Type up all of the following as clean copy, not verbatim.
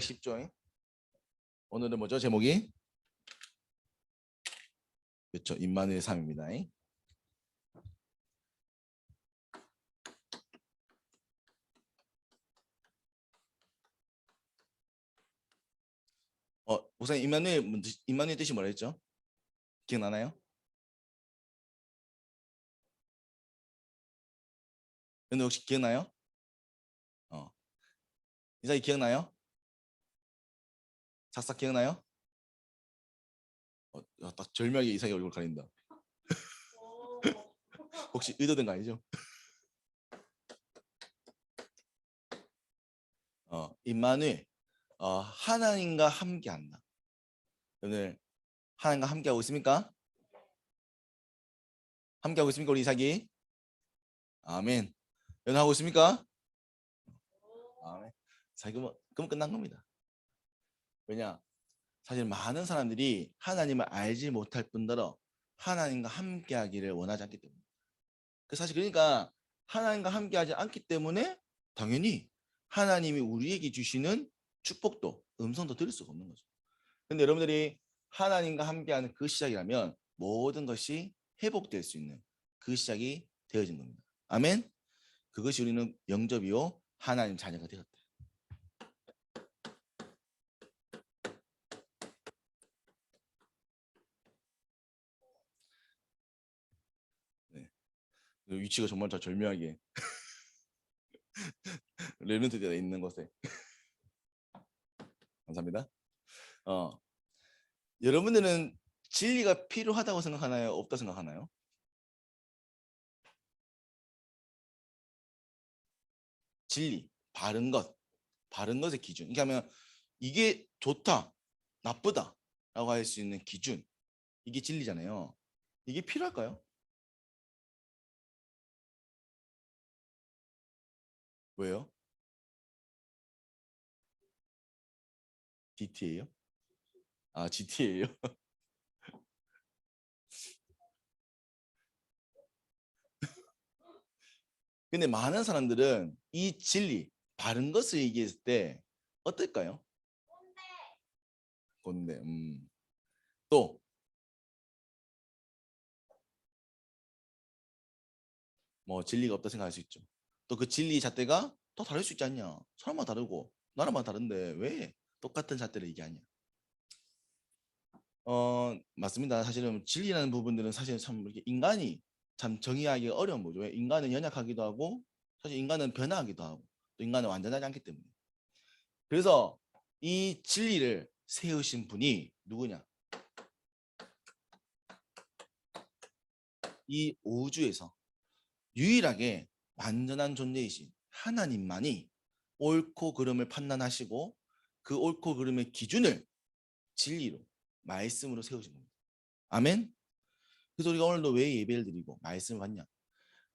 쉽죠? 오늘은 뭐죠? 제목이? 그렇죠. 임마누엘 3입니다. 우선 임마누엘 뜻이 뭐라 했죠? 기억나나요? 근데 혹시 기억나요? 어. 이삭이 기억나요? 싹싹 기억나요? 딱 절묘하게 이삭이 얼굴 가린다. 혹시 의도된 거 아니죠? 임마누엘 하나님과 함께한다. 오늘 하나님과 함께하고 있습니까? 함께하고 있습니까? 우리 이삭이? 아멘. 연하고 있습니까? 아멘. 자, 그럼 끝난 겁니다. 왜냐? 사실 많은 사람들이 하나님을 알지 못할 뿐더러 하나님과 함께하기를 원하지 않기 때문에. 사실 그러니까 하나님과 함께하지 않기 때문에 당연히 하나님이 우리에게 주시는 축복도 음성도 들을 수가 없는 거죠. 근데 여러분들이 하나님과 함께하는 그 시작이라면 모든 것이 회복될 수 있는 그 시작이 되어진 겁니다. 아멘. 그것이 우리는 영접이요 하나님 자녀가 되었다. 네. 위치가 정말 다 절묘하게 레몬트되어 있는 곳에 감사합니다. 여러분들은 진리가 필요하다고 생각하나요? 없다 생각하나요? 진리, 바른 것의 기준. 그러니까 하면 이게 좋다, 나쁘다라고 할 수 있는 기준. 이게 진리잖아요. 이게 필요할까요? 왜요? DT예요? 아, GT예요? 근데 많은 사람들은 이 진리, 바른 것을 얘기했을 때 어떨까요? 꼰대. 또 뭐 진리가 없다 생각할 수 있죠. 또 그 진리 잣대가 또 다를 수 있지 않냐? 사람마다 다르고 나라마다 다른데 왜 똑같은 잣대를 얘기하냐? 맞습니다. 사실은 진리라는 부분들은 사실 참 이렇게 인간이 참 정의하기 어려운 거죠. 왜? 인간은 연약하기도 하고 사실 인간은 변화하기도 하고 또 인간은 완전하지 않기 때문에. 그래서 이 진리를 세우신 분이 누구냐? 이 우주에서 유일하게 완전한 존재이신 하나님만이 옳고 그름을 판단하시고 그 옳고 그름의 기준을 진리로 말씀으로 세우신 겁니다. 아멘. 그래서 우리가 오늘도 왜 예배를 드리고 말씀을 받냐?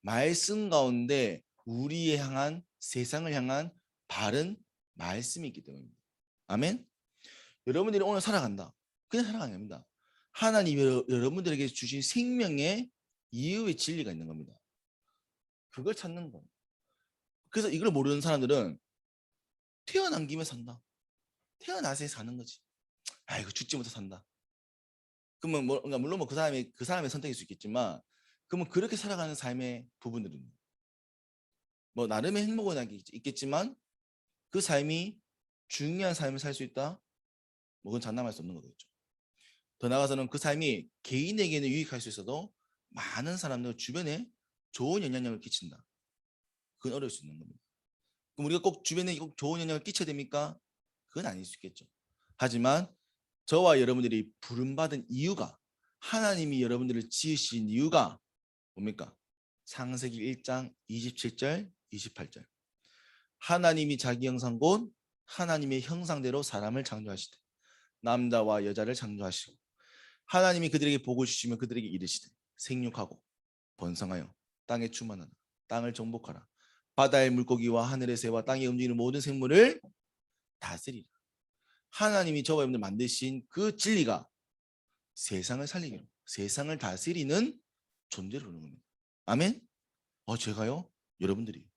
말씀 가운데 우리에 향한 세상을 향한 바른 말씀이 있기 때문입니다. 아멘. 여러분들이 오늘 살아간다. 그냥 살아가는 겁니다. 하나님이 여러분들에게 주신 생명의 이유의 진리가 있는 겁니다. 그걸 찾는 거예요. 그래서 이걸 모르는 사람들은 태어난 김에 산다. 태어나서 사는 거지. 아이고 죽지 못해 산다. 그러면 그러니까 물론 뭐 그 사람의 선택일 수 있겠지만 그러면 그렇게 살아가는 삶의 부분들은 뭐 나름의 행복은 있겠지만 그 삶이 중요한 삶을 살 수 있다? 뭐 그건 장담할 수 없는 거겠죠. 더 나아가서는 그 삶이 개인에게는 유익할 수 있어도 많은 사람들 주변에 좋은 영향력을 끼친다. 그건 어려울 수 있는 겁니다. 그럼 우리가 꼭 주변에 꼭 좋은 영향을 끼쳐야 됩니까? 그건 아닐 수 있겠죠. 하지만 저와 여러분들이 부름받은 이유가 하나님이 여러분들을 지으신 이유가 뭡니까? 창세기 1장 27절 28절 하나님이 자기 형상 곧 하나님의 형상대로 사람을 창조하시되 남자와 여자를 창조하시고 하나님이 그들에게 복을 주시며 그들에게 이르시되 생육하고 번성하여 땅에 충만하라 땅을 정복하라 바다의 물고기와 하늘의 새와 땅에 움직이는 모든 생물을 다스리라. 하나님이 저와 여러분들 만드신 그 진리가 세상을 살리기로 세상을 다스리는 존재로 오는 겁니다. 아멘. 제가요? 여러분들이.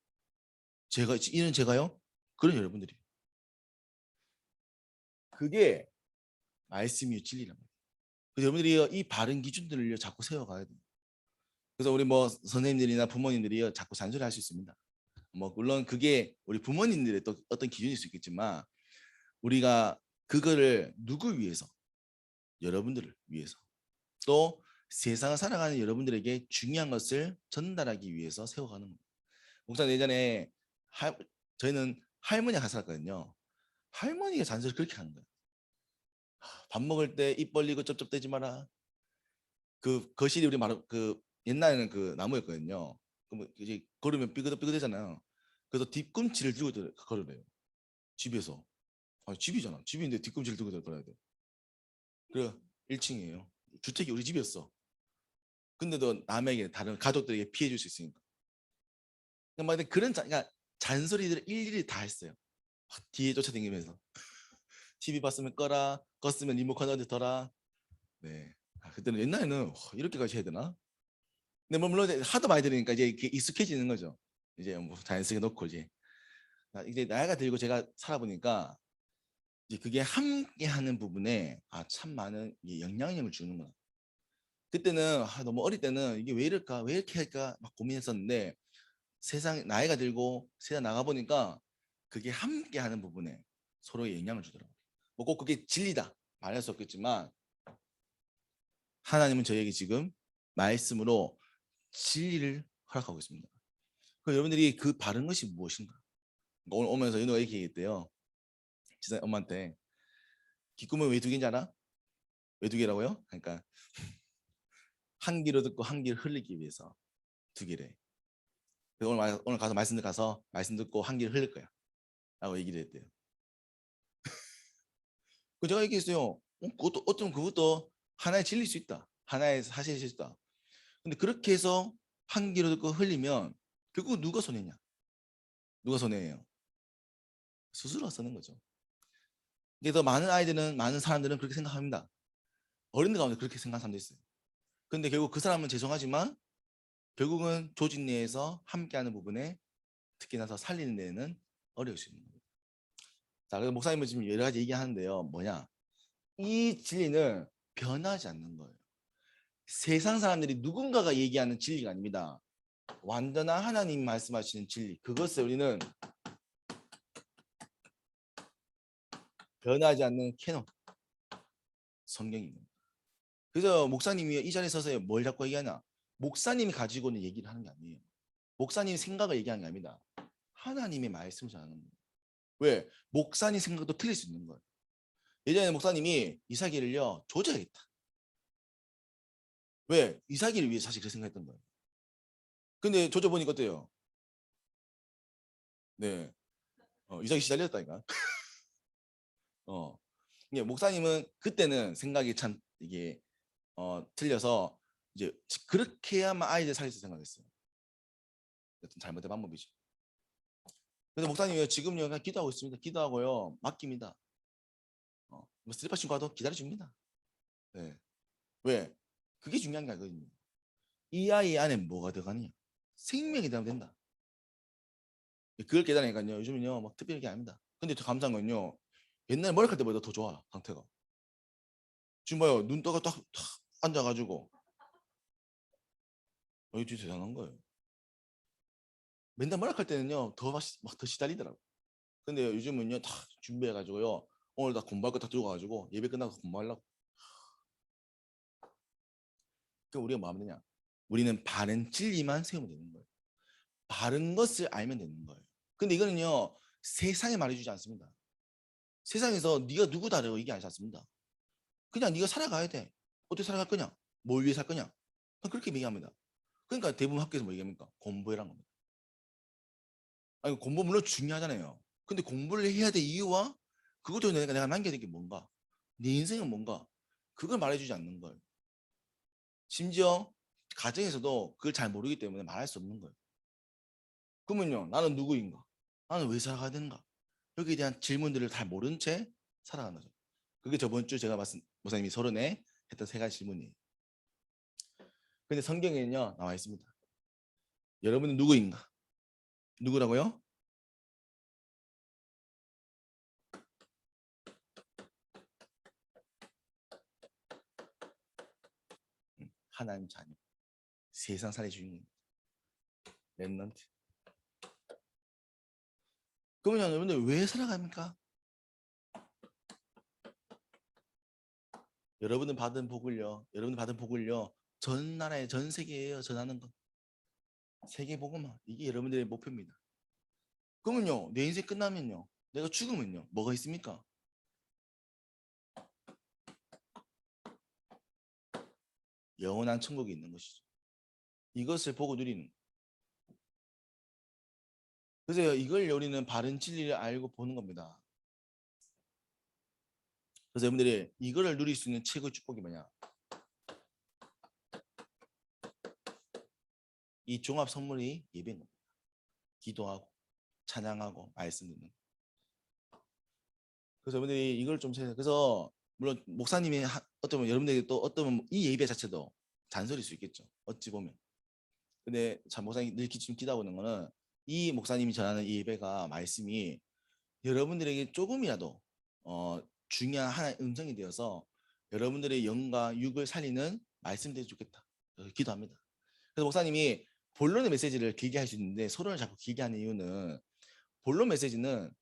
이는 제가요? 그런 여러분들이. 그게 말씀이 진리란 말이에요. 그래서 여러분들이 이 바른 기준들을 자꾸 세워가야 돼요. 그래서 우리 뭐 선생님들이나 부모님들이 자꾸 잔소리할 수 있습니다. 뭐 물론 그게 우리 부모님들의 또 어떤 기준일 수 있겠지만 우리가 그거를 누구 위해서? 여러분들을 위해서. 또 세상을 살아가는 여러분들에게 중요한 것을 전달하기 위해서 세워가는 겁니다. 목사님 예전에 저희는 할머니가 같이 살았거든요. 할머니가 잔소리 그렇게 하는 거예요. 밥 먹을 때 입 벌리고 쩝쩝대지 마라. 그 거실이 우리 말그 옛날에는 그 나무였거든요. 그럼 이제 걸으면 삐그덕삐그덕되잖아요. 그래서 뒤꿈치를 들고 걸으래요. 집에서. 아니 집이잖아. 집인데 뒤꿈치를 들고 걸어야 돼. 그래 1층이에요. 주택이 우리 집이었어. 근데도 남에게 다른 가족들에게 피해 줄 수 있으니까. 그러니까 그런 그러니까 잔소리들을 일일이 다 했어요. 뒤에 쫓아다니면서 TV 봤으면 꺼라, 껐으면 리모컨 어디 둬라. 네. 그때는 옛날에는 이렇게까지 해야 되나? 근데 뭐 물론 하도 많이 들으니까 이제 이게 익숙해지는 거죠. 이제 뭐 자연스럽게 놓고 이제 나이가 들고 제가 살아보니까 이제 그게 함께하는 부분에 참 많은 영향력을 주는구나. 그때는 너무 어릴 때는 이게 왜 이럴까, 왜 이렇게 할까 막 고민했었는데 세상 나이가 들고 세상 나가 보니까 그게 함께하는 부분에 서로의 영향을 주더라고요. 뭐 꼭 그게 진리다 말할 수 없겠지만 하나님은 저희에게 지금 말씀으로 진리를 허락하고 있습니다. 그럼 여러분들이 그 바른 것이 무엇인가? 오늘 오면서 윤호가 이렇게 얘기했대요. 지사 엄마한테 기쁨은 왜 두 개인지 알아? 왜 두 개라고요? 그러니까 한 귀로 듣고 한 귀를 흘리기 위해서 두 개래. 오늘 가서 말씀 듣고 한 귀를 흘릴 거야. 라고 얘기를 했대요. 그 제가 얘기했어요. 그것도 어쩌면 그것도 하나의 진리일 수 있다. 하나의 사실일 수 있다. 근데 그렇게 해서 한 귀로 듣고 흘리면 결국 누가 손해냐? 누가 손해예요? 스스로가 쓰는 거죠. 그래서 많은 사람들은 그렇게 생각합니다. 어린들 가운데 그렇게 생각하는 사람도 있어요. 근데 결국 그 사람은 죄송하지만 결국은 조직 내에서 함께하는 부분에 특히나 더 살리는 데는 어려울 수 있는 거예요. 자, 그래서 목사님은 지금 여러 가지 얘기하는데요. 뭐냐? 이 진리는 변하지 않는 거예요. 세상 사람들이 누군가가 얘기하는 진리가 아닙니다. 완전한 하나님 말씀하시는 진리. 그것을 우리는 변하지 않는 캐논 성경입니다. 그래서 목사님이 이 자리에 서서 뭘 자꾸 얘기하냐? 목사님이 가지고는 얘기를 하는 게 아니에요. 목사님 생각을 얘기하는 게 아닙니다. 하나님의 말씀을 전하는 거예요. 왜? 목사님 생각도 틀릴 수 있는 거예요. 예전에 목사님이 이삭이를요 조져야겠다. 왜? 이삭이를 위해서 사실 그렇게 생각했던 거예요. 근데 조져보니까 어때요? 네, 이삭이 시달렸다니까. 이게 목사님은 그때는 생각이 참 이게 틀려서 이제 그렇게 해야만 아이들 살릴 수 생각했어요. 어떤 잘못된 방법이죠. 근데 목사님이 지금요 그냥 기도하고 있습니다. 기도하고요 맡깁니다. 뭐 슬리퍼 신고 와도 기다려줍니다. 네. 왜? 그게 중요한 게 아니거든요. 이 아이 안에 뭐가 들어가느냐? 생명이 들어가면 된다. 그걸 깨달으니까요. 요즘은요 막 특별한 게 아닙니다. 근데 더 감사한 건요. 옛날 머리칼 때보다 더 좋아 상태가. 지금 봐요 눈 떠가 딱 앉아가지고 이거 진짜 대단한 거예요. 맨날 머리칼 때는요 더 시달리더라고. 근데 요즘은요 다 준비해가지고요 오늘 다 공부할 거 다 들고 가가지고 예배 끝나고 공부하려고. 그러니까 우리가 뭐 하면 되냐? 우리는 바른 진리만 세우면 되는 거예요. 바른 것을 알면 되는 거예요. 근데 이거는요 세상에 말해주지 않습니다. 세상에서 네가 누구 다르고 이게 아니지 않습니다. 그냥 네가 살아가야 돼. 어떻게 살아갈 거냐? 뭘 위해 살 거냐? 그렇게 얘기합니다. 그러니까 대부분 학교에서 뭐 얘기합니까? 공부해라는 겁니다. 아니 공부 물론 중요하잖아요. 근데 공부를 해야 될 이유와 그것도 내가 남겨야 될 게 뭔가? 네 인생은 뭔가? 그걸 말해주지 않는 거예요. 심지어 가정에서도 그걸 잘 모르기 때문에 말할 수 없는 거예요. 그러면요 나는 누구인가? 나는 왜 살아가야 되는가? 여기에 대한 질문들을 잘 모른 채 살아가는 거죠. 그게 저번 주 제가 말씀 목사님이 서른에 했던 세 가지 질문이에요. 근데 성경에는요 나와 있습니다. 여러분은 누구인가? 누구라고요? 하나님 자녀, 세상 살이 주인공, 렘넌트. 그러면 여러분들 왜 살아갑니까? 여러분들 받은 복을요, 전 나라에 전 세계에 전하는 것. 세계 복음화, 이게 여러분들의 목표입니다. 그러면요, 내 인생 끝나면요, 내가 죽으면요, 뭐가 있습니까? 영원한 천국이 있는 것이죠. 이것을 보고 누리는 거예요. 그래서 이걸 우리는 바른 진리를 알고 보는 겁니다. 그래서 여러분들이 이거를 누릴 수 있는 최고의 축복이 뭐냐? 이 종합 선물이 예배인 겁니다. 기도하고 찬양하고 말씀 듣는. 그래서 여러분들이 이걸 좀 생각해요. 그래서 물론 목사님이 어쩌면 여러분들이 또 어쩌면 이 예배 자체도 잔소리일 수 있겠죠. 어찌 보면. 근데 참 목사님이 늘 지금 기도하고 있는 거는 이 목사님이 전하는 이 예배가 말씀이 여러분들에게 조금이라도 중요한 하나의 음성이 되어서 여러분들의 영과 육을 살리는 말씀이 되면 좋겠다. 기도합니다. 그래서 목사님이 본론의 메시지를 길게 할 수 있는데 서론을 자꾸 길게 하는 이유는 본론 메시지는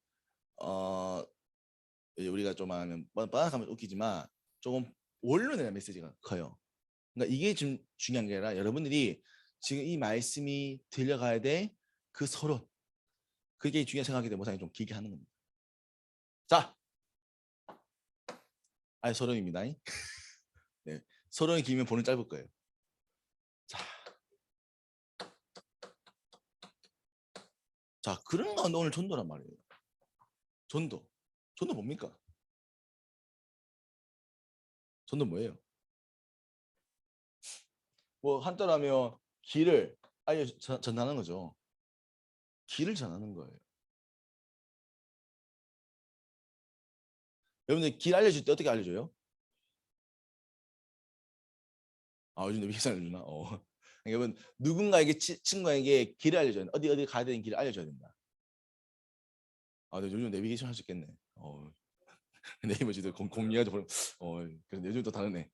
우리가 좀 하면 뻔하면 웃기지만 조금 원론에 대한 메시지가 커요. 그러니까 이게 좀 중요한 게 아니라 여러분들이 지금 이 말씀이 들려가야 돼 그 서론, 그게 중요한 생각이 되면 목사님이 좀 길게 하는 겁니다. 자, 서론입니다. 네, 서론이 길면 본은 짧을 거예요. 자, 그런 건 오늘 전도란 말이에요. 전도 뭡니까? 전도 뭐예요? 뭐 한자로 하면 길을 전하는 거죠. 길을 전하는 거예요. 여러분들 길 알려줄 때 어떻게 알려줘요? 요즘 내 빅상 알려주나? 여러분 누군가에게 친구에게 길을 알려줘야 돼. 어디 가야 되는 길을 알려줘야 된다. 근데 요즘 내비게이션 할 수 있겠네. 네이버 지도 공유해가지고 그래서 요즘 또 다르네.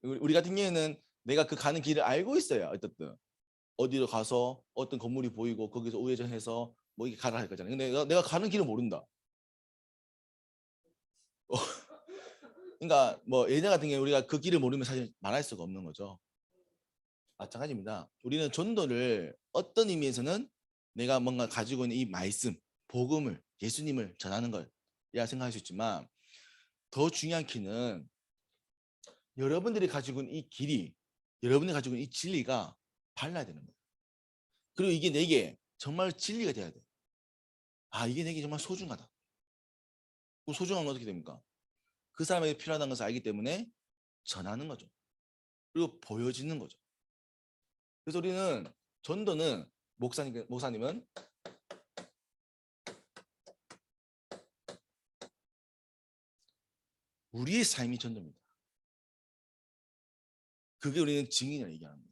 우리 같은 경우에는 내가 그 가는 길을 알고 있어요. 어쨌든 어디로 가서 어떤 건물이 보이고 거기서 우회전해서 뭐 이게 가라 할 거잖아요. 근데 내가 가는 길을 모른다. 그러니까 뭐 예전 같은 경우 우리가 그 길을 모르면 사실 말할 수가 없는 거죠. 마찬가지입니다. 우리는 전도를 어떤 의미에서는 내가 뭔가 가지고 있는 이 말씀, 복음을, 예수님을 전하는 걸이라 생각할 수 있지만 더 중요한 키는 여러분들이 가지고 있는 이 길이, 여러분이 가지고 있는 이 진리가 달라야 되는 거예요. 그리고 이게 내게 정말 진리가 돼야 돼. 이게 내게 정말 소중하다. 그 소중한 건 어떻게 됩니까? 그 사람에게 필요하다는 것을 알기 때문에 전하는 거죠. 그리고 보여지는 거죠. 그래서 우리는 전도는 목사님은 우리의 삶이 전도입니다. 그게 우리는 증인을 얘기하는 거예요.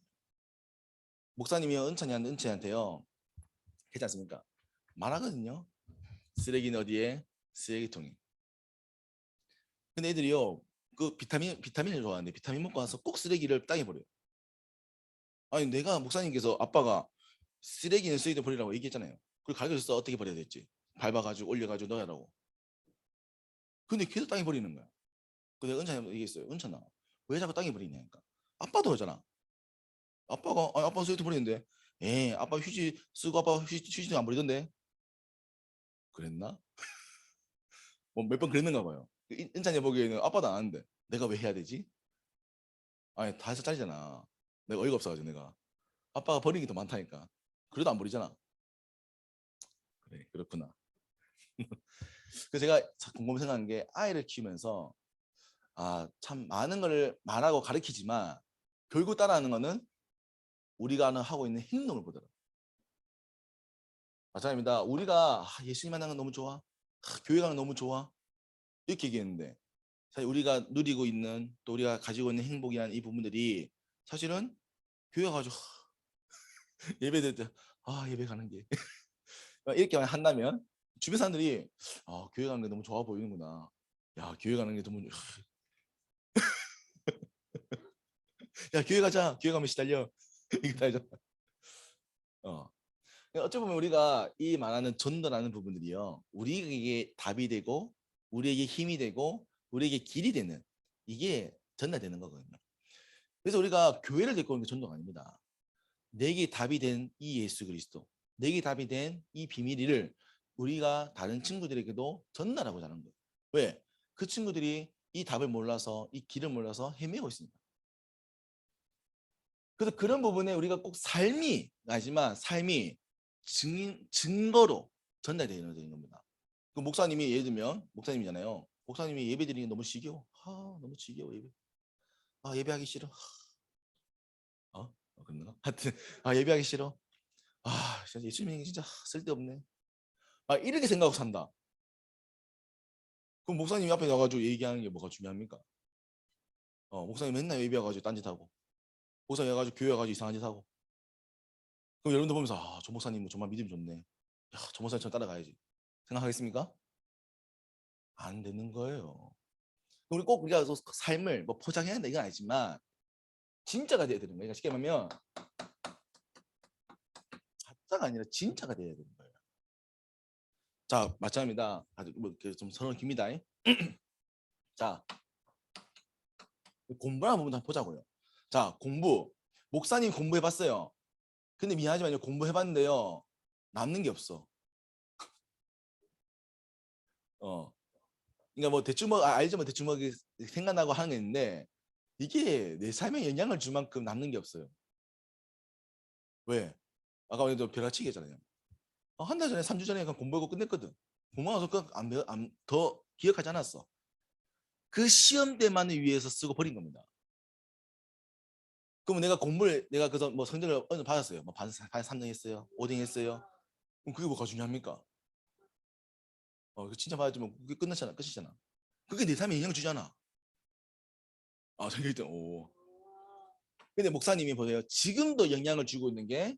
목사님이 은찬이한테요. 그렇지 않습니까? 말하거든요. 쓰레기는 어디에? 쓰레기통에. 근데 애들이요. 그 비타민을 좋아하는데 비타민 먹고 와서 꼭 쓰레기를 땅에 버려요. 아니 내가 목사님께서 아빠가 쓰레기는 쓰레기에 버리라고 얘기했잖아요. 그걸 가르쳐줬어. 어떻게 버려야 될지. 밟아가지고 올려가지고 넣으라고. 근데 계속 땅에 버리는 거야. 근데 은찬이 얘기했어요. 은찬아 왜 자꾸 땅에 버리냐니까. 아빠도 그러잖아. 아빠 쓰레기 버리는데 아빠 휴지 쓰고 아빠 휴지 안 버리던데. 그랬나? 뭐 몇 번 그랬는가 봐요. 은찬이 보기에는 아빠도 안 하는데 내가 왜 해야 되지? 아니 다 해서 짜리잖아. 내가 어이가 없어가지고 내가 아빠가 버리는 게 더 많다니까. 그래도 안 버리잖아. 그래 그렇구나. 그래서 제가 곰곰이 생각한 게 아이를 키우면서 참 많은 걸 말하고 가르치지만 결국 따라하는 거는 우리가 하고 있는 행동을 보더라고요. 마찬가지입니다. 우리가 예수님 만나는 건 너무 좋아. 교회 가는 건 너무 좋아. 이렇게 얘기했는데 사실 우리가 누리고 있는 또 우리가 가지고 있는 행복이라는 이 부분들이 사실은 교회 가지고 예배 드릴 때 예배 가는 게 이렇게만 한다면 주변 사람들이 교회 가는 게 너무 좋아 보이는구나. 야 교회 가는 게 너무 야, 교회 가자. 교회 가면 시달려. 이거 다 알잖아. 어. 어찌 보면 우리가 이 말하는 전도라는 부분들이요. 우리에게 답이 되고, 우리에게 힘이 되고, 우리에게 길이 되는 이게 전달되는 거거든요. 그래서 우리가 교회를 데리고 오는 게 전도가 아닙니다. 내게 답이 된 이 예수 그리스도, 내게 답이 된 이 비밀을 우리가 다른 친구들에게도 전달하고자 하는 거예요. 왜? 그 친구들이 이 답을 몰라서, 이 길을 몰라서 헤매고 있습니다. 그래서 그런 부분에 우리가 꼭 삶이 아니지만 삶이 증거로 전달되어야 되는 겁니다. 그 목사님이 예를 들면 목사님이잖아요. 목사님이 예배 드리는 게 너무 지겨워. 너무 지겨워 예배. 예배하기 싫어. 그런가? 하여튼 예배하기 싫어. 진짜 예수 믿는 게 진짜 쓸데없네. 이렇게 생각하고 산다. 그럼 목사님이 앞에 나가지고 얘기하는 게 뭐가 중요합니까? 목사님 맨날 예배 와가지고 딴짓하고, 목사님 와가지고 교회 와가지고 이상한 짓 하고. 그럼 여러분들 보면서 저 목사님은 정말 믿음이 좋네. 야, 저 목사님처럼 따라가야지. 생각하겠습니까? 안 되는 거예요. 우리 꼭 우리가 삶을 뭐 포장해야 한다 이건 아니지만 진짜가 돼야 되는 거예요. 그러니까 쉽게 말하면 가짜가 아니라 진짜가 돼야 되는 거예요. 자, 마찬가지입니다. 아주 뭐 이렇게 좀 서론 깁니다. 자, 공부하는 부분 한번 보자고요. 자, 공부. 목사님 공부해봤어요. 근데 미안하지만 공부해봤는데요. 남는 게 없어. 그러니까 뭐 대충 뭐 알죠, 뭐 대충 뭐 생각나고 하는 게 있는데 이게 내 삶에 영향을 줄 만큼 남는 게 없어요. 왜? 아까 우리도 벼락치기 했잖아요. 한 달 전에, 3주 전에 그냥 공부하고 끝냈거든. 공부하고 더 기억하지 않았어. 그 시험 때만을 위해서 쓰고 버린 겁니다. 그러면 내가 그래서 뭐 성적을 어느 정도 받았어요. 뭐 반 3등 했어요. 5등 했어요. 그럼 그게 뭐가 중요합니까? 진짜 받았지만 그게 끝이잖아. 그게 내 삶에 영향을 주잖아. 성적 1등, 오. 근데 목사님이 보세요. 지금도 영향을 주고 있는 게,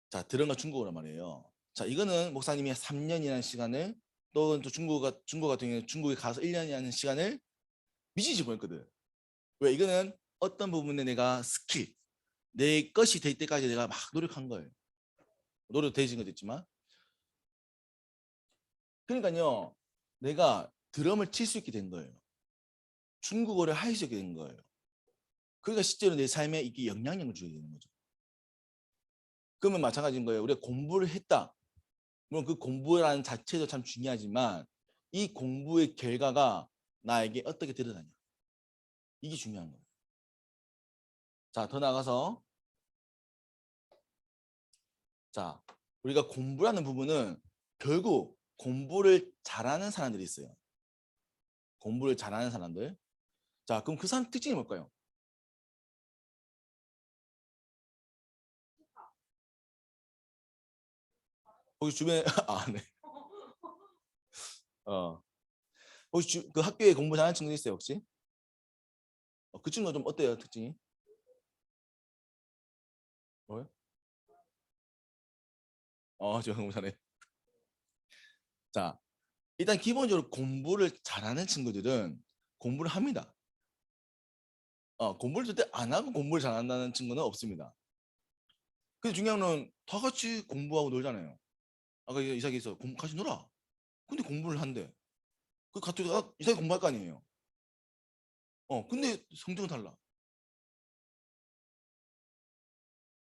자, 들은 거 중국어란 말이에요. 자, 이거는 목사님이 3년이라는 시간을, 또 중국 같은 경우는 중국에 가서 1년이라는 시간을 미치지 보냈거든. 왜? 이거는 어떤 부분에 내가 스킬, 내 것이 될 때까지 내가 막 노력한 거예요. 노력 되진 것도 있지만. 그러니까요, 내가 드럼을 칠 수 있게 된 거예요. 중국어를 할 수 있게 된 거예요. 그러니까 실제로 내 삶에 이게 영향력을 주게 되는 거죠. 그러면 마찬가지인 거예요. 우리가 공부를 했다. 물론 그 공부라는 자체도 참 중요하지만 이 공부의 결과가 나에게 어떻게 드러나냐. 이게 중요한 거예요. 자, 더 나가서, 자, 우리가 공부라는 부분은 결국 공부를 잘하는 사람들이 있어요. 공부를 잘하는 사람들. 자, 그럼 그 사람 특징이 뭘까요? 혹시 주변에 네. 어. 혹시 그 학교에 공부 잘하는 친구 있어요, 혹시? 그 친구가 좀 어때요, 특징이? 뭐요? 저 공부 잘해. 자, 일단 기본적으로 공부를 잘하는 친구들은 공부를 합니다. 공부를 절대 안 하고 공부를 잘한다는 친구는 없습니다. 근데 중요한 건 다 같이 공부하고 놀잖아요. 아까 이삭에서 같이 놀아. 근데 공부를 한대. 그 같이 이삭이 공부할 거 아니에요. 근데 성적은 달라.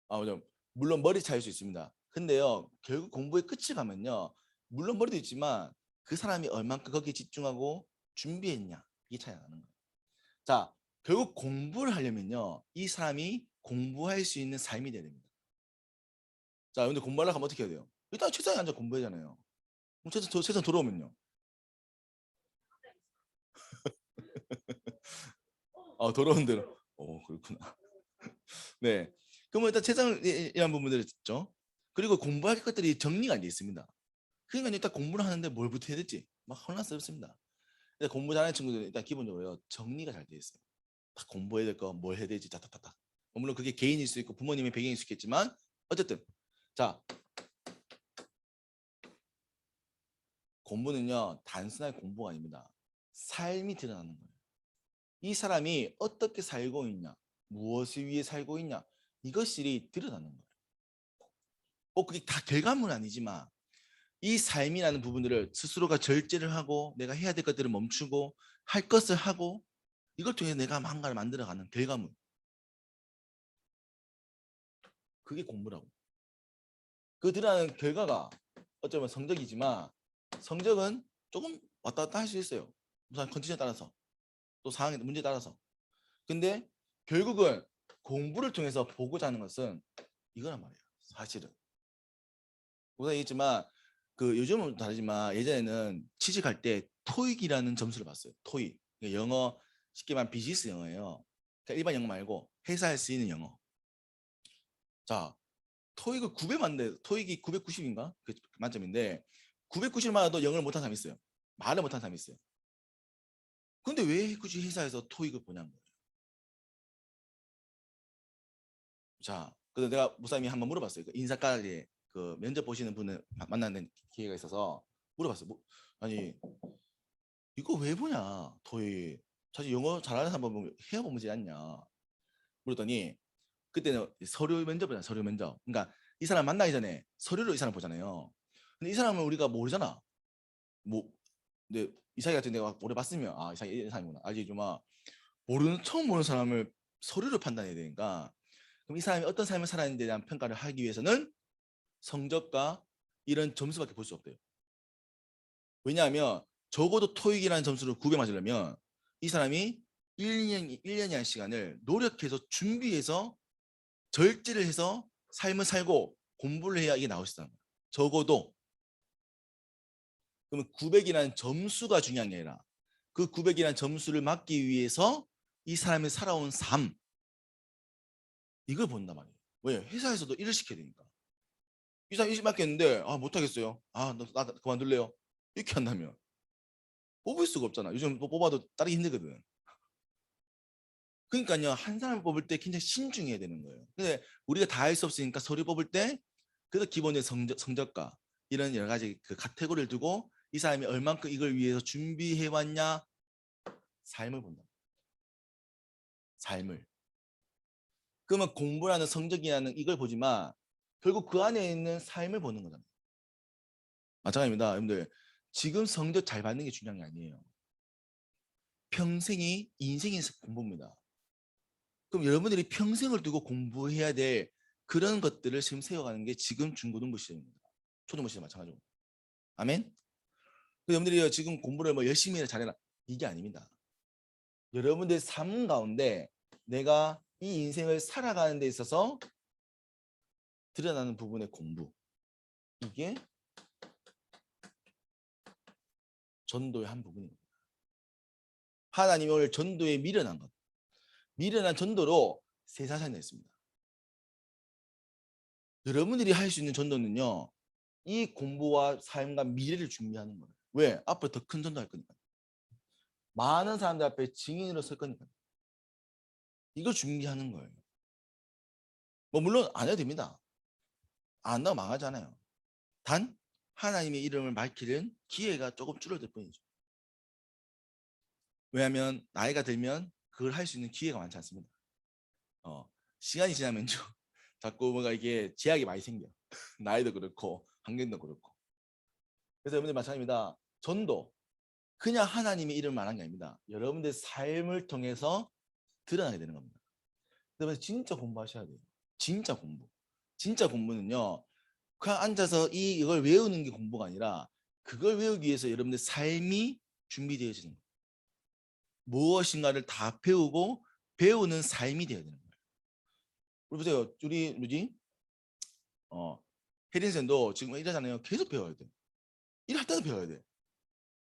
맞아. 물론 머리 차일 수 있습니다. 근데요, 결국 공부의 끝이 가면요, 물론 머리도 있지만 그 사람이 얼만큼 거기에 집중하고 준비했냐, 이게 차이가 나는 거예요. 자, 결국 공부를 하려면요, 이 사람이 공부할 수 있는 삶이 돼야 됩니다. 자, 근데 공부하려고 하면 어떻게 해야 돼요? 일단 책상에 앉아 공부하잖아요. 그럼 세상 돌아오면요. 돌아온 대로. 그렇구나. 네. 그러면 일단 세상이란 부분들을 듣죠. 그리고 공부할 것들이 정리가 안 돼 있습니다. 그러니까 일단 공부를 하는데 뭘부터 해야 될지 막 혼란스럽습니다. 공부 잘하는 친구들은 일단 기본적으로 정리가 잘 돼 있어요. 딱 공부해야 될 거, 뭘 해야 될지 딱딱딱딱. 물론 그게 개인일 수 있고 부모님의 배경일 수 있겠지만 어쨌든, 자, 공부는요 단순한 공부가 아닙니다. 삶이 드러나는 거예요. 이 사람이 어떻게 살고 있냐, 무엇을 위해 살고 있냐, 이것이 드러나는 거예요. 그게 다 결과물은 아니지만 이 삶이라는 부분들을 스스로가 절제를 하고 내가 해야 될 것들을 멈추고 할 것을 하고 이걸 통해서 내가 뭔가를 만들어가는 결과물. 그게 공부라고. 그 드러나는 결과가 어쩌면 성적이지만 성적은 조금 왔다 갔다 할 수 있어요. 우선 컨디션에 따라서 또 상황에 문제에 따라서. 근데 결국은 공부를 통해서 보고자 하는 것은 이거란 말이에요. 사실은. 우선 얘기했지만 그 요즘은 다르지만 예전에는 취직할 때 토익이라는 점수를 봤어요. 토익. 그러니까 영어 쉽게 말하면 비즈니스 영어예요. 그러니까 일반 영어 말고 회사에 쓰이는 영어. 자, 토익을 900 맞는데 토익이 990인가? 그 만점인데 990을 맞아도 영어를 못하는 사람이 있어요. 말을 못하는 사람이 있어요. 근데 왜 굳이 회사에서 토익을 보냐는 거예요. 자, 그래서 내가 목사님이 한번 물어봤어요. 그 인사과에 그 면접 보시는 분을 만나는 기회가 있어서 물어봤어요. 아니 이거 왜 보냐 토익. 사실 영어 잘하는 사람 보면 해야 보지 않냐. 그랬더니 그때는 서류 면접이잖아. 서류 면접. 그러니까 이 사람 만나기 전에 서류로 이 사람 보잖아요. 근데 이 사람은 우리가 모르잖아. 뭐 근데 이사기 같은 데가 오래 봤으면 아 이사기 이런 사람이구나 알지만 처음 보는 사람을 서류로 판단해야 되니까 그럼 이 사람이 어떤 삶을 살았는지에 대한 평가를 하기 위해서는 성적과 이런 점수밖에 볼 수 없대요. 왜냐하면 적어도 토익이라는 점수를 900 맞으려면 이 사람이 1년이라는 시간을 노력해서 준비해서 절제를 해서 삶을 살고 공부를 해야 이게 나올 수 있다는 거예요. 적어도. 그러면 900이라는 점수가 중요한 게 아니라 그 900이라는 점수를 맞기 위해서 이 사람이 살아온 삶 이걸 본단 말이에요. 왜? 회사에서도 일을 시켜야 되니까. 이 사람 일찍 맡겼는데 못하겠어요. 나 그만둘래요. 이렇게 한다면 뽑을 수가 없잖아. 요즘 뽑아도 따르기 힘들거든. 그러니까요. 한 사람 뽑을 때 굉장히 신중해야 되는 거예요. 근데 우리가 다 할 수 없으니까 서류 뽑을 때 그래서 기본의 성적과 이런 여러 가지 그 카테고리를 두고 이 사람이 얼만큼 이걸 위해서 준비해 왔냐 삶을 본다. 삶을. 그러면 공부라는 성적이라는 이걸 보지만 결국 그 안에 있는 삶을 보는 거잖아요. 마찬가지입니다. 여러분들 지금 성적 잘 받는 게 중요한 게 아니에요. 평생이 인생의 공부입니다. 그럼 여러분들이 평생을 두고 공부해야 될 그런 것들을 지금 세워가는 게 지금 중고등부 시절입니다. 초등부 시절 마찬가지고. 아멘? 여러분들이 지금 공부를 뭐 열심히 해라 잘해라 이게 아닙니다. 여러분들 삶 가운데 내가 이 인생을 살아가는 데 있어서 드러나는 부분의 공부 이게 전도의 한 부분입니다. 하나님이 오늘 전도에 미련한 것 미련한 전도로 세상을 냈습니다. 여러분들이 할 수 있는 전도는요 이 공부와 삶과 미래를 준비하는 거예요. 왜? 앞으로 더 큰 전도할 거니까. 많은 사람들 앞에 증인으로 설 거니까. 이걸 준비하는 거예요. 뭐 물론 안 해도 됩니다. 안 한다고 망하잖아요. 단 하나님의 이름을 밝히는 기회가 조금 줄어들 뿐이죠. 왜냐하면 나이가 들면 그걸 할 수 있는 기회가 많지 않습니다. 시간이 지나면요 자꾸 뭔가 이게 제약이 많이 생겨. 나이도 그렇고 환경도 그렇고. 그래서 여러분들 마찬가지입니다. 전도 그냥 하나님의 이름을 말한 게 아닙니다. 여러분들 삶을 통해서 드러나게 되는 겁니다. 그래서 진짜 공부하셔야 돼요. 진짜 공부. 진짜 공부는요. 그냥 앉아서 이걸 외우는 게 공부가 아니라 그걸 외우기 위해서 여러분들 삶이 준비되어지는 거예요. 무엇인가를 다 배우고 배우는 삶이 되어야 되는 거예요. 보세요. 우리 뭐지? 혜린 쌤도 지금 일하잖아요. 계속 배워야 돼. 일할 때도 배워야 돼.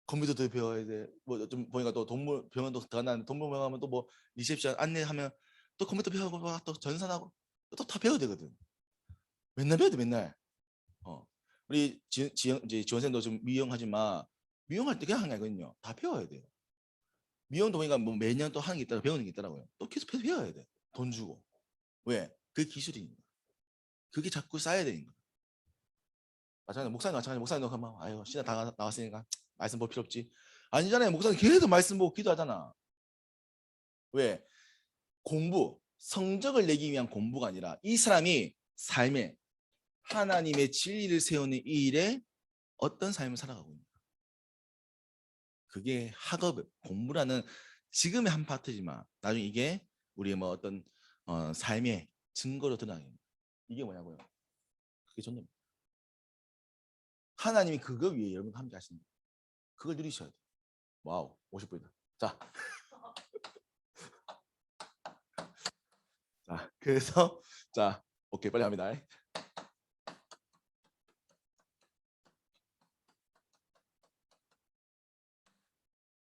컴퓨터도 배워야 돼. 뭐 좀 보니까 또 동물 병원도 들어가는 동물병원 하면 또 뭐 리셉션 안내하면 또 컴퓨터 배우고 또 전산하고 또 다 배워야 되거든. 맨날 배워야 돼 맨날. 우리 이제 지원생도 좀 미용하지만 미용할 때 그냥 하는 게 아니거든요. 다 배워야 돼요. 미용도 보니까 뭐 매년 또 하는 게 있더라 배우는 게 있더라고요. 또 계속 배워야 돼. 돈 주고. 왜? 그게 기술이니까. 그게 자꾸 쌓여야 되니까. 마찬가지 목사님 마찬가지 목사님도 가면 아유 신나 다 나왔으니까 말씀 볼 필요 없지. 아니잖아요. 목사님 계속 말씀 보고 기도하잖아. 왜? 공부, 성적을 내기 위한 공부가 아니라 이 사람이 삶에 하나님의 진리를 세우는 이 일에 어떤 삶을 살아가고 있는 가 그게 학업, 공부라는 지금의 한 파트지만 나중에 이게 우리의 뭐 어떤 삶의 증거로 드러나게 됩니다. 이게 뭐냐고요? 그게 존재입니다. 하나님이 그거 위해 여러분과 함께 하십니다. 그걸 누리셔야 돼요. 와우, 50분이다. 자, 자, 그래서 자, 오케이, 빨리 합니다.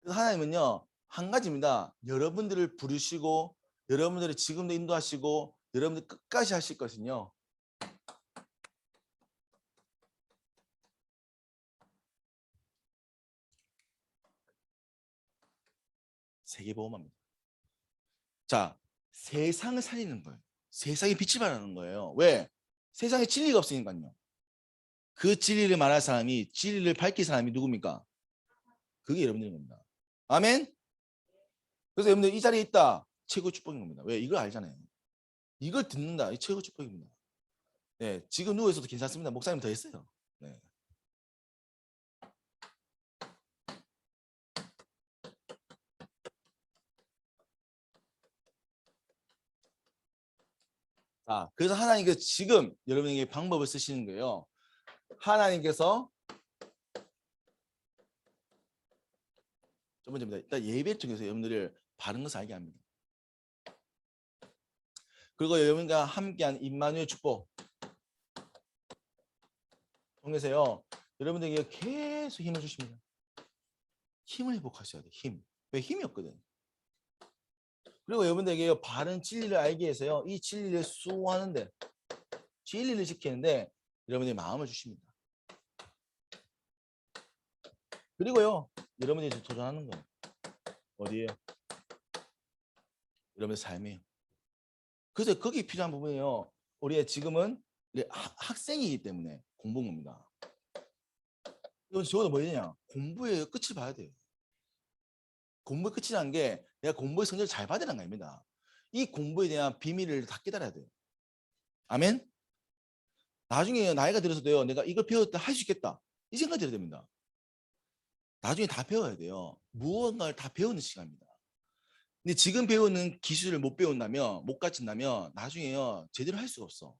그래서 하나님은요, 한 가지입니다. 여러분들을 부르시고 여러분들을 지금도 인도하시고 여러분들 끝까지 하실 것은요. 세계보험입니다. 자, 세상을 살리는 거예요. 세상에 빛이 발하는 거예요. 왜? 세상에 진리가 없으니까요. 그 진리를 말할 사람이, 진리를 밝힐 사람이 누굽니까? 그게 여러분들인 겁니다. 아멘? 그래서 여러분들 이 자리에 있다. 최고 축복인 겁니다. 왜? 이걸 알잖아요. 이걸 듣는다. 이 최고 축복입니다. 네, 지금 누워 있어도 괜찮습니다. 목사님 더 했어요. 네. 자, 그래서 하나님께서 지금 여러분에게 방법을 쓰시는 거예요. 하나님께서 첫 번째입니다. 일단 예배를 통해서 여러분들을 바른 것을 알게 합니다. 그리고 여러분과 함께한 임마누엘 축복 통해서요. 여러분들에게 계속 힘을 주십니다. 힘을 회복하셔야 돼요. 힘. 왜 힘이 없거든. 그리고 여러분들에게 바른 진리를 알게 해서요. 이 진리를 수호하는데 진리를 지키는데 여러분의 마음을 주십니다. 그리고요. 여러분들이 도전하는 거예요. 어디에요? 여러분의 삶이에요. 그래서 거기 필요한 부분이에요. 우리의 지금은 학생이기 때문에 공부인 겁니다. 이건 적어도 뭐냐? 공부의 끝을 봐야 돼요. 공부의 끝이라는 게 내가 공부의 성적을 잘 받으라는 겁니다. 이 공부에 대한 비밀을 다 깨달아야 돼요. 아멘? 나중에 나이가 들어서도요. 내가 이걸 배웠다 할 수 있겠다. 이 생각이 들어야 됩니다. 나중에 다 배워야 돼요. 무언가를 다 배우는 시간입니다. 근데 지금 배우는 기술을 못 배운다면, 못 갖춘다면 나중에요. 제대로 할 수가 없어.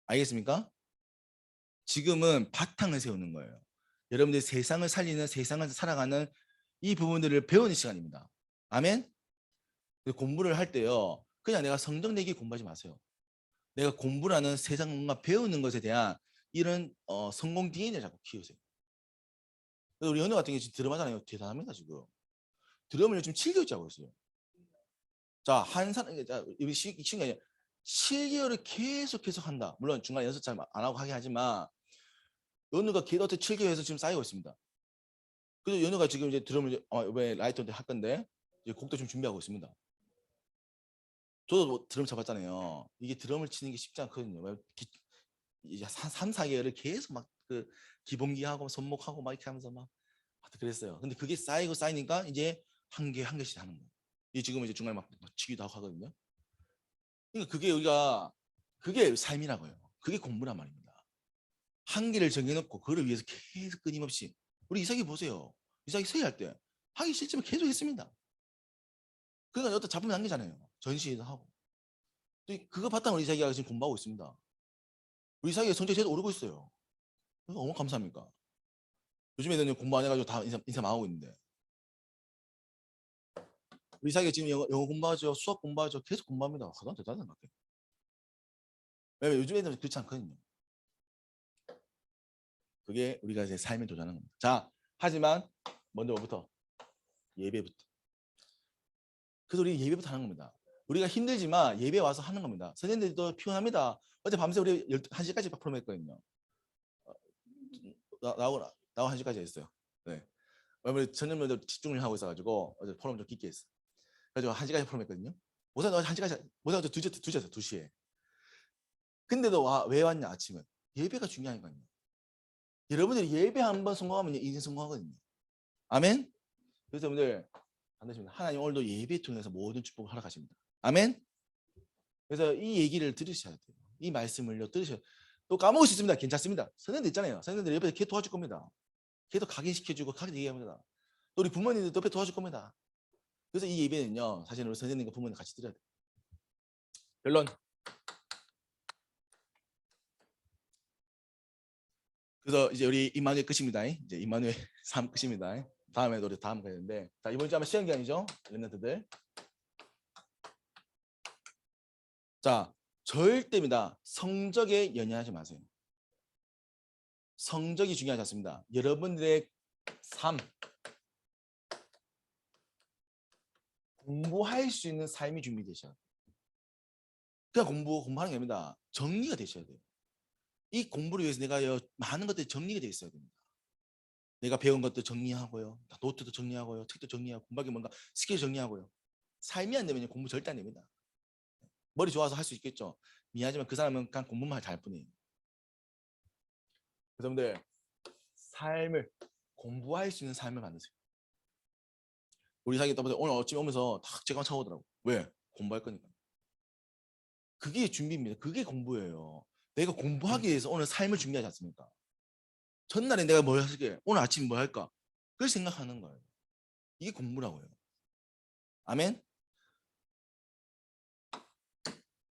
알겠습니까? 지금은 바탕을 세우는 거예요. 여러분들이 세상을 살리는, 세상을 살아가는 이 부분들을 배우는 시간입니다. 아멘? 공부를 할 때요. 그냥 내가 성적 내기 공부하지 마세요. 내가 공부라는 세상 뭔가 배우는 것에 대한 이런 성공 DNA를 자꾸 키우세요. 우리 현우 같은 경우 지금 드럼 하잖아요. 대단합니다, 지금. 드럼을 요즘 7개월째 하고 있어요. 자, 한 사람, 이 친구가 7개월을 계속 한다. 물론 중간에 연습 잘 안 하고 하긴 하지만, 연우가 어떻게 7개월에서 지금 쌓이고 있습니다. 그래서 연우가 지금 이제 드럼을 왜 라이터인데 할 건데, 이제 곡도 좀 준비하고 있습니다. 저도 뭐 드럼 쳐봤잖아요. 이게 드럼을 치는 게 쉽지 않거든요. 이제 3, 4개월을 계속 막 그 기본기하고 손목하고 막 이렇게 하면서 막 그랬어요. 근데 그게 쌓이니까 이제 한 개씩 하는 거예요. 이 지금 이제 중간에 막 치기도 하고 하거든요. 그러니까 그게 우리가 그게 삶이라고요. 그게 공부란 말입니다. 한계를 정해놓고 그를 위해서 계속 끊임없이 우리 이삭이 보세요. 이삭이 서희할 때 하기 싫지만 계속 했습니다. 그러니까 여기다 작품 남기잖아요. 전시회도 하고. 그거 바탕으로 이삭이가 지금 공부하고 있습니다. 우리 이삭이가 성적이 계속 오르고 있어요. 너무 감사합니까? 요즘 애들은 공부 안 해가지고 다 인사 망하고 있는데 우리 이삭이가 지금 영어 공부하죠. 수학 공부하죠. 계속 공부합니다. 가장 대단한 것 같아요. 왜냐면 요즘 애들은 그렇지 않거든요. 그게 우리가 이제 삶에 도전하는 겁니다. 자, 하지만 먼저 뭐부터? 예배부터. 그래서 우리 예배부터 하는 겁니다. 우리가 힘들지만 예배 와서 하는 겁니다. 선생님들도 피곤합니다. 어제 밤새 우리 1시까지 프로그램 했거든요. 나오고 1시까지 했어요. 네. 왜냐면 전년도들 집중을 하고 있어가지고 어제 프로그램 좀 깊게 했어요. 그래서 1시까지 프로그램 했거든요. 모사 1시까지, 모사 2시에. 근데도 왜 왔냐 아침은? 예배가 중요한 거예요. 여러분들이 예배 한 번 성공하면 인생 성공하거든요. 아멘. 그래서 여러분들 반드시 하나님 오늘도 예배 통해서 모든 축복을 허락하십니다. 아멘. 그래서 이 얘기를 들으셔야 돼요. 이 말씀을 들으셔야 돼요. 또 까먹을 수 있습니다. 괜찮습니다. 선생님들 있잖아요. 선생님들 옆에서 걔 도와줄 겁니다. 걔도 각인시켜주고 각인 얘기합니다. 또 우리 부모님들 옆에 도와줄 겁니다. 그래서 이 예배는요, 사실 우리 선생님과 부모님 같이 드려야 돼요. 결론. 그래서 이제 우리 임마누엘 끝입니다. 이제 임마누엘 3 끝입니다. 다음에 우리 다음 가야 되는데, 자 이번 주 아마 시험 기간이죠, 랩런트들. 자 절대입니다. 성적에 연연하지 마세요. 성적이 중요하지 않습니다. 여러분들의 삶, 공부할 수 있는 삶이 준비되셔야 돼요. 그냥 공부하는 게 아닙니다. 정리가 되셔야 돼요. 이 공부를 위해서 내가 많은 것들이 정리가 되어 있어야 됩니다. 내가 배운 것도 정리하고요, 노트도 정리하고요, 책도 정리하고, 공부하기 뭔가 스킬 정리하고요. 삶이 안 되면 공부 절대 안 됩니다. 머리 좋아서 할 수 있겠죠. 미안하지만 그 사람은 그냥 공부만 잘 뿐이에요. 여러분들 삶을, 공부할 수 있는 삶을 만드세요. 우리 사기 때문에 오늘 아침에 오면서 딱 제가 차오더라고. 왜? 공부할 거니까. 그게 준비입니다. 그게 공부예요. 내가 공부하기 위해서 오늘 삶을 준비하지 않습니까? 전날에 내가 뭘 할게, 오늘 아침에 뭘 할까? 그걸 생각하는 거예요. 이게 공부라고요. 아멘.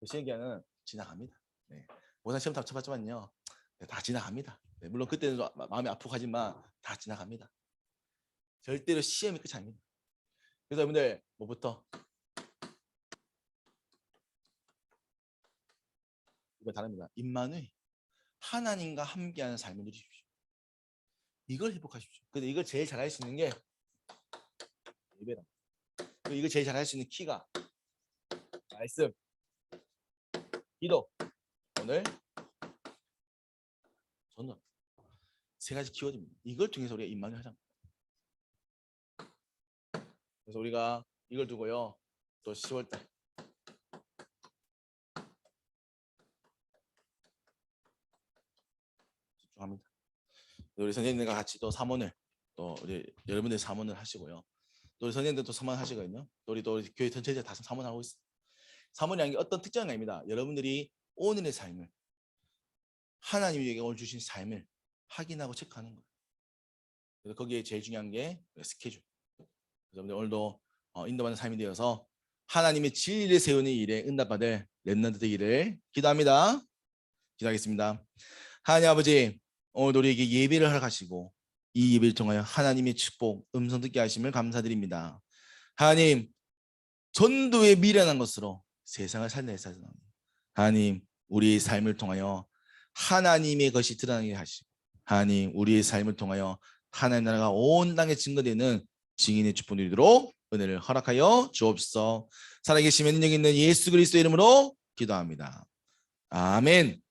시험 기간은 지나갑니다. 네. 모든 시험 다 쳐봤지만요, 네, 다 지나갑니다. 네, 물론 그때는 좀 마음이 아프고 하지만 다 지나갑니다. 절대로 시험이 끝이 아닙니다. 그래서 여러분들 뭐부터? 이거 다릅니다. 임마누엘, 하나님과 함께하는 삶을 누리십시오. 이걸 회복하십시오. 근데 이걸 제일 잘할 수 있는 게 예배다. 그리고 이걸 제일 잘할 수 있는 키가 말씀, 기도, 오늘 전도, 세 가지 키워드입니다. 이걸 통해서 우리가 임마누엘 하자. 그래서 우리가 이걸 두고요, 또 10월달 집중합니다. 우리 선생님들과 같이 또 사모를, 또 우리 여러분들 사모를 하시고요. 또 우리 선생님들도 사모하시거든요. 또 우리 교회 전체가 다 사모하고 있어요. 사모라는 게 어떤 특정은 아닙니다. 여러분들이 오늘의 삶을, 하나님에게 오늘 주신 삶을 확인하고 체크하는 거예요. 그래서 거기에 제일 중요한 게 스케줄. 여러분들 오늘도 인도받는 삶이 되어서 하나님의 진리를 세우는 일에 응답받을 렘넌트 되기를 기도합니다. 기도하겠습니다. 하나님 아버지, 오늘 우리에게 예배를 하러 가시고 이 예배를 통하여 하나님의 축복, 음성 듣게 하심을 감사드립니다. 하나님, 전도에 미련한 것으로 세상을 살려내사 하나님, 우리의 삶을 통하여 하나님의 것이 드러나게 하시고, 하나님, 우리의 삶을 통하여 하나님 나라가 온 땅에 증거되는 증인의 축복 누리도록 은혜를 허락하여 주옵소서. 살아계시면 능력 있는 예수 그리스도 이름으로 기도합니다. 아멘.